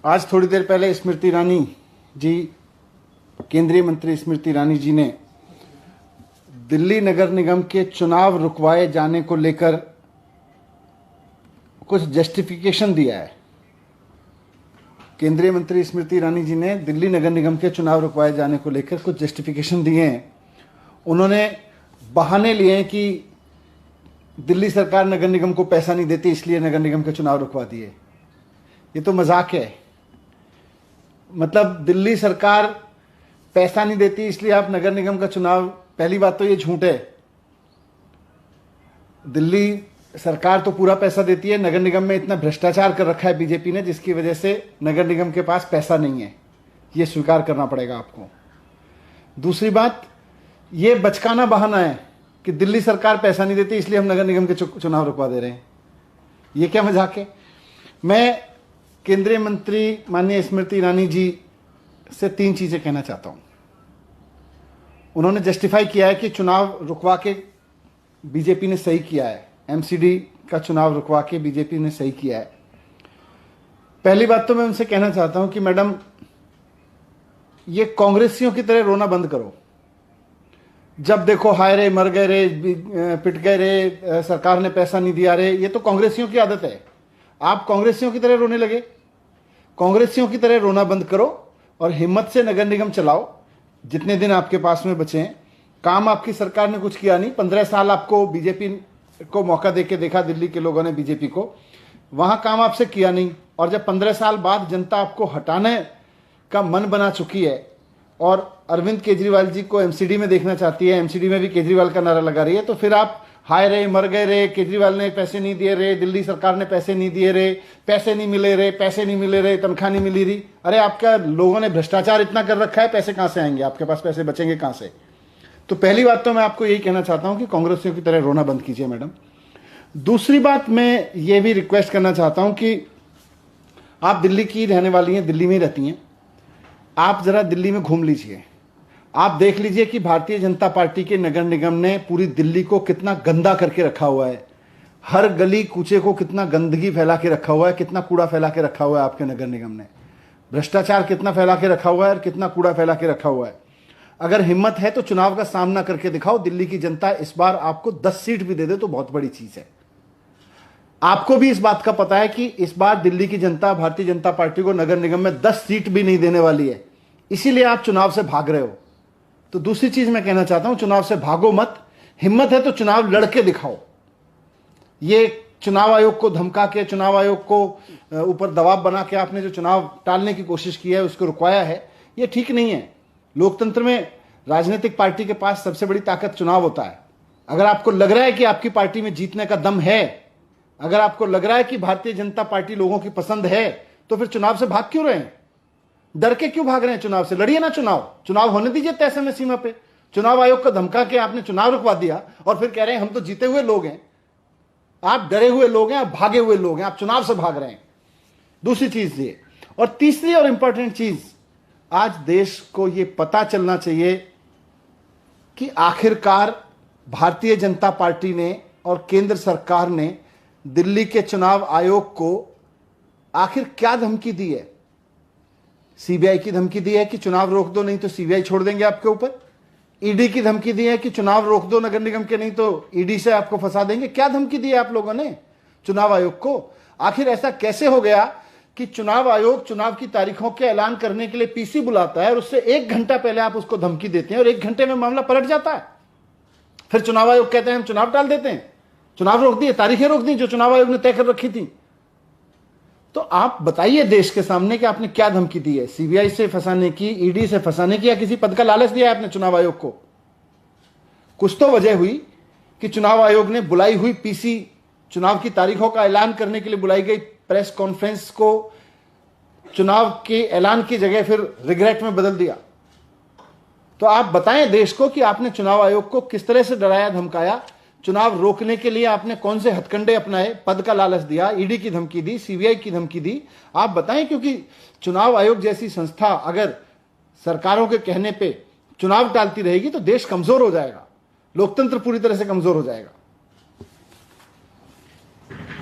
आज थोड़ी देर पहले स्मृति ईरानी जी, केंद्रीय मंत्री स्मृति ईरानी जी ने दिल्ली नगर निगम के चुनाव रुकवाए जाने को लेकर कुछ जस्टिफिकेशन दिया है। केंद्रीय मंत्री स्मृति ईरानी जी ने दिल्ली नगर निगम के चुनाव रुकवाए जाने को लेकर कुछ जस्टिफिकेशन दिए हैं। उन्होंने बहाने लिए हैं कि दिल्ली सरकार नगर निगम को पैसा नहीं देती, इसलिए नगर निगम के चुनाव रुकवा दिए। ये तो मजाक है। मतलब दिल्ली सरकार पैसा नहीं देती इसलिए आप नगर निगम का चुनाव, पहली बात तो ये झूठ है। दिल्ली सरकार तो पूरा पैसा देती है। नगर निगम में इतना भ्रष्टाचार कर रखा है बीजेपी ने, जिसकी वजह से नगर निगम के पास पैसा नहीं है। ये स्वीकार करना पड़ेगा आपको। दूसरी बात, ये बचकाना बहाना है कि दिल्ली सरकार पैसा नहीं देती इसलिए हम नगर निगम के चुनाव रुकवा दे रहे हैं। ये क्या मजाक है। मैं केंद्रीय मंत्री माननीय स्मृति ईरानी जी से 3 चीजें कहना चाहता हूं। उन्होंने जस्टिफाई किया है कि चुनाव रुकवा के बीजेपी ने सही किया है, एमसीडी का चुनाव रुकवा के बीजेपी ने सही किया है। पहली बात तो मैं उनसे कहना चाहता हूं कि मैडम, ये कांग्रेसियों की तरह रोना बंद करो। जब देखो हाय रे, मर गए रे, पिट गए रे, सरकार ने पैसा नहीं दिया रे, ये तो कांग्रेसियों की आदत है। आप कांग्रेसियों की तरह रोने लगे। कांग्रेसियों की तरह रोना बंद करो और हिम्मत से नगर निगम चलाओ जितने दिन आपके पास में बचे हैं। काम आपकी सरकार ने कुछ किया नहीं। 15 साल आपको बीजेपी को मौका देके देखा, दिल्ली के लोगों ने बीजेपी को, वहां काम आपसे किया नहीं। और जब 15 साल बाद जनता आपको हटाने का मन बना चुकी है और अरविंद केजरीवाल जी को एमसीडी में देखना चाहती है, एमसीडी में भी केजरीवाल का नारा लगा रही है, तो फिर आप हाय रे, मर गए रे, केजरीवाल ने पैसे नहीं दिए रे, दिल्ली सरकार ने पैसे नहीं दिए रे, पैसे नहीं मिले रे, पैसे नहीं मिले रे, तनख्वाह नहीं मिली रही। अरे आपका लोगों ने भ्रष्टाचार इतना कर रखा है, पैसे कहां से आएंगे? आपके पास पैसे बचेंगे कहां से? तो पहली बात तो मैं आपको यही कहना चाहता हूं कि कांग्रेसियों की तरह रोना बंद कीजिए मैडम। दूसरी बात, मैं ये भी रिक्वेस्ट करना चाहता हूं कि आप दिल्ली की रहने वाली हैं, दिल्ली में ही रहती हैं, आप जरा दिल्ली में घूम लीजिए। आप देख लीजिए कि भारतीय जनता पार्टी के नगर निगम ने पूरी दिल्ली को कितना गंदा करके रखा हुआ है। हर गली कूचे को कितना गंदगी फैला के रखा हुआ है, कितना कूड़ा फैला के रखा हुआ है आपके नगर निगम ने। भ्रष्टाचार कितना फैला के रखा हुआ है और कितना कूड़ा फैला के रखा हुआ है। अगर हिम्मत है तो चुनाव का सामना करके दिखाओ। दिल्ली की जनता इस बार आपको 10 सीट भी दे दे तो बहुत बड़ी चीज है। आपको भी इस बात का पता है कि इस बार दिल्ली की जनता भारतीय जनता पार्टी को नगर निगम में 10 सीट भी नहीं देने वाली है, इसीलिए आप चुनाव से भाग रहे हो। तो दूसरी चीज मैं कहना चाहता हूं, चुनाव से भागो मत। हिम्मत है तो चुनाव लड़के दिखाओ। ये चुनाव आयोग को धमका के, चुनाव आयोग को ऊपर दबाव बना के आपने जो चुनाव टालने की कोशिश की है, उसको रुकवाया है, ये ठीक नहीं है। लोकतंत्र में राजनीतिक पार्टी के पास सबसे बड़ी ताकत चुनाव होता है। अगर आपको लग रहा है कि आपकी पार्टी में जीतने का दम है, अगर आपको लग रहा है कि भारतीय जनता पार्टी लोगों की पसंद है, तो फिर चुनाव से भाग क्यों रहे हैं? डर के क्यों भाग रहे हैं? चुनाव से लड़िए ना। चुनाव होने दीजिए तय समय सीमा पे। चुनाव आयोग को धमका के आपने चुनाव रुकवा दिया और फिर कह रहे हैं हम तो जीते हुए लोग हैं। आप डरे हुए लोग हैं, आप भागे हुए लोग हैं, आप चुनाव से भाग रहे हैं। दूसरी चीज ये, और तीसरी और इंपॉर्टेंट चीज, आज देश को यह पता चलना चाहिए कि आखिरकार भारतीय जनता पार्टी ने और केंद्र सरकार ने दिल्ली के चुनाव आयोग को आखिर क्या धमकी दी है। सीबीआई की धमकी दी है कि चुनाव रोक दो, नहीं तो सीबीआई छोड़ देंगे आपके ऊपर। ईडी की धमकी दी है कि चुनाव रोक दो नगर निगम के, नहीं तो ईडी से आपको फंसा देंगे। क्या धमकी दी है आप लोगों ने चुनाव आयोग को? आखिर ऐसा कैसे हो गया कि चुनाव आयोग चुनाव की तारीखों के ऐलान करने के लिए पीसी बुलाता है और उससे 1 घंटा पहले आप उसको धमकी देते हैं और 1 घंटे में मामला पलट जाता है। फिर चुनाव आयोग कहते हैं हम चुनाव टाल देते हैं, चुनाव रोक दिए, तारीखें रोक दी जो चुनाव आयोग ने तय कर रखी थी। तो आप बताइए देश के सामने कि आपने क्या धमकी दी है? सीबीआई से फंसाने की, ईडी से फंसाने की, या किसी पद का लालच दिया है आपने चुनाव आयोग को? कुछ तो वजह हुई कि चुनाव आयोग ने बुलाई हुई पीसी, चुनाव की तारीखों का ऐलान करने के लिए बुलाई गई प्रेस कॉन्फ्रेंस को चुनाव के ऐलान की जगह फिर रिग्रेट में बदल दिया। तो आप बताएं देश को कि आपने चुनाव आयोग को किस तरह से डराया, धमकाया। चुनाव रोकने के लिए आपने कौन से हथकंडे अपनाए, पद का लालच दिया, ईडी की धमकी दी, सीबीआई की धमकी दी, आप बताएं। क्योंकि चुनाव आयोग जैसी संस्था अगर सरकारों के कहने पे चुनाव टालती रहेगी तो देश कमजोर हो जाएगा, लोकतंत्र पूरी तरह से कमजोर हो जाएगा।